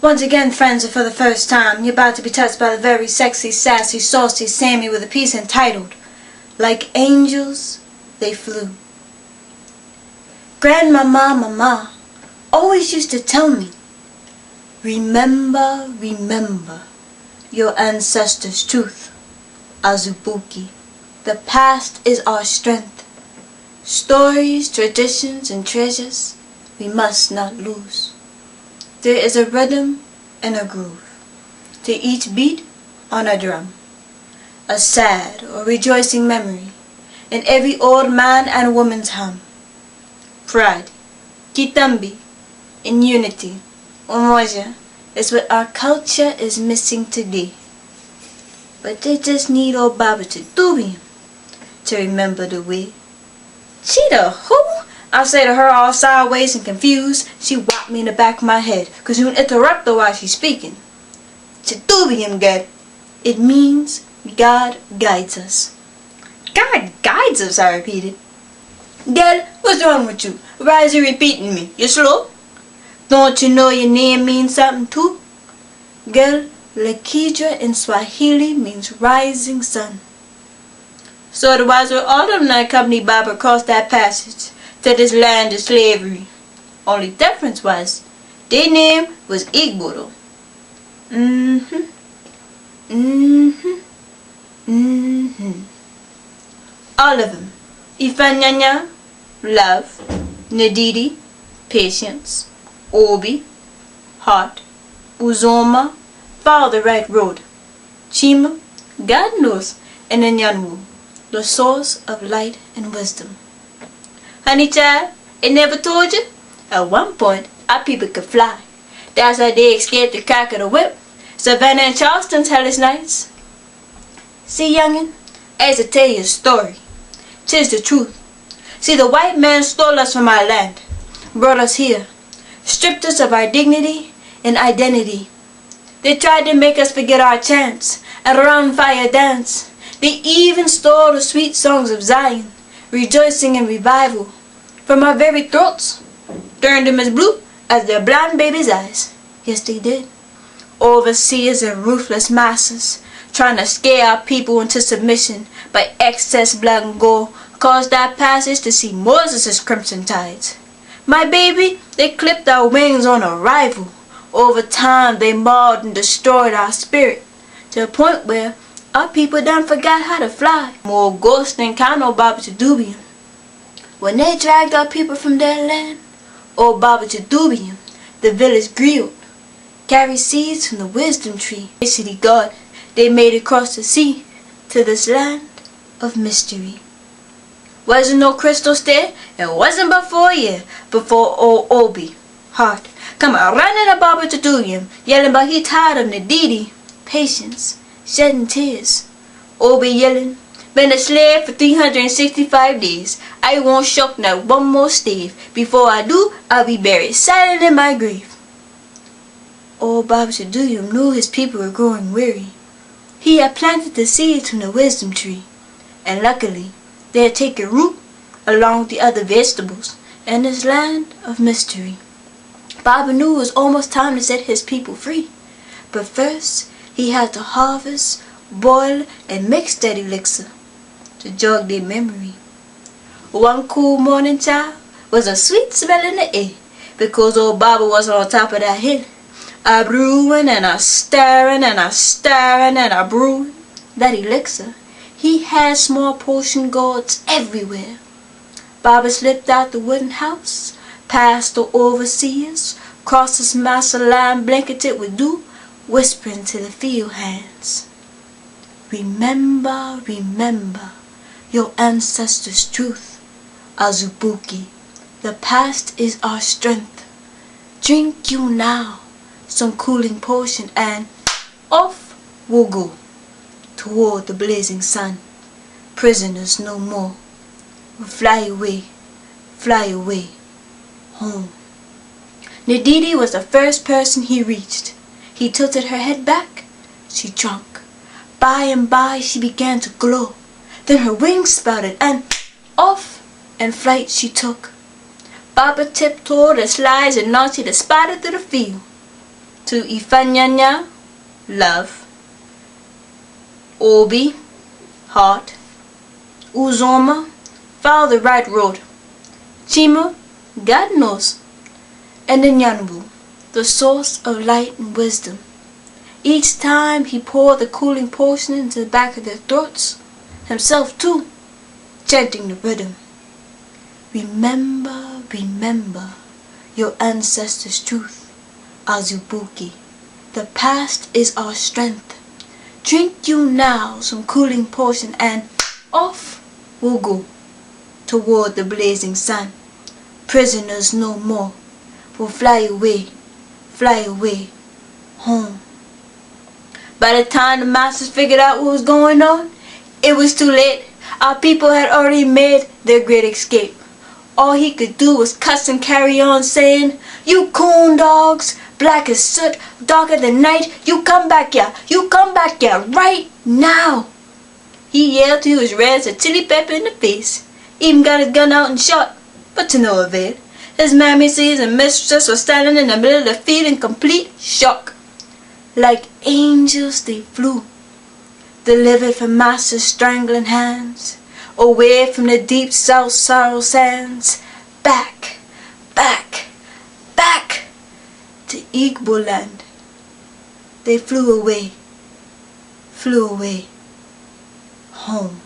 Once again, friends, and for the first time, you're about to be touched by the very sexy, sassy, saucy Sammy with a piece entitled, Like Angels, They Flew. Grandmama, mama, always used to tell me, remember, remember your ancestors' truth. Azubuki, the past is our strength. Stories, traditions, and treasures we must not lose. There is a rhythm and a groove to each beat on a drum, a sad or rejoicing memory in every old man and woman's hum. Pride, kitambi, in unity, umoja, is what our culture is missing today. But they just need old Baba to do him to remember the way. She the who? I say to her all sideways and confused. She whacked me in the back of my head, cause you interrupt her while she's speaking. Chitubium God. It means God guides us. God guides us, I repeated. Girl, what's wrong with you? Why is you repeating me? You slow? Don't you know your name means something too? Girl, Lakidra in Swahili means rising sun. So the wise were all of them that accompanied Baba across that passage to this land of slavery. Only difference was, their name was Igbo though. All of them. Ifanyanya, love. Nedidi, patience. Obi, heart. Uzoma, follow the right road. Chima, God knows. And Nyanwu, the source of light and wisdom. Honey child, I never told you? At one point, our people could fly. That's how they escaped the crack of the whip. Savannah and Charleston's hellish nights. See, youngin', as I tell you a story, 'tis the truth. See, the white man stole us from our land, brought us here, stripped us of our dignity and identity. They tried to make us forget our chants and around fire dance. They even stole the sweet songs of Zion, rejoicing in revival, from our very throats, turned them as blue as their blind baby's eyes. Yes, they did. Overseers and ruthless masters, trying to scare our people into submission by excess blood and gore, caused that passage to see Moses' crimson tides. My baby, they clipped our wings on arrival. Over time, they mauled and destroyed our spirit, to a point where our people done forgot how to fly. More ghosts than Kano Baba Chadubium. When they dragged our people from their land, old Baba Chadubium, the village grilled, carried seeds from the wisdom tree. City God, they made it cross the sea to this land of mystery. Wasn't no crystals there, and wasn't but for a year before old Obi, heart, come a running to Baba Chadubium, yelling but he tired of Nadidi, patience, shedding tears. Obi yelling, been a slave for 365 days. I won't shock not one more stave. Before I do, I'll be buried silent in my grave. Old Baba Chadubium knew his people were growing weary. He had planted the seeds from the wisdom tree, and luckily they had taken root along with the other vegetables in this land of mystery. Baba knew it was almost time to set his people free, but first he had to harvest, boil, and mix that elixir to jog their memory. One cool morning, child, was a sweet smell in the air, because old Baba was on top of that hill, a brewing and a stirring and a stirring and a brewing. That elixir, he had small potion gourds everywhere. Baba slipped out the wooden house, past the overseers, crossed his master line blanketed with dew, whispering to the field hands, remember, remember your ancestors' truth. Azubuki, the past is our strength. Drink you now some cooling potion and off we'll go toward the blazing sun. Prisoners no more. We'll fly away, home. Nadidi was the first person he reached. He tilted her head back. She drunk. By and by she began to glow. Then her wings sprouted and off in flight she took. Baba tiptoed as slides and naughty to spider through the field. to Ifanyanya, love, Obi, heart, Uzoma, follow the right road, Chima, God knows, and Nyanbu, the source of light and wisdom. Each time he poured the cooling potion into the back of their throats, himself too, chanting the rhythm. Remember, remember your ancestors' truth, Azubuki. The past is our strength. Drink you now some cooling potion and off we'll go toward the blazing sun. Prisoners no more. We'll fly away home. By the time the masters figured out what was going on, it was too late. Our people had already made their great escape. All he could do was cuss and carry on saying, "You coon dogs, black as soot, darker than night, you come back here right now." He yelled till he was red as a chili pepper in the face. Even got his gun out and shot, but to no avail. His mammies and mistresses were standing in the middle of the field in complete shock. Like angels they flew, delivered from master's strangling hands, away from the deep south sorrow sands, back to Igbo land. They flew away home.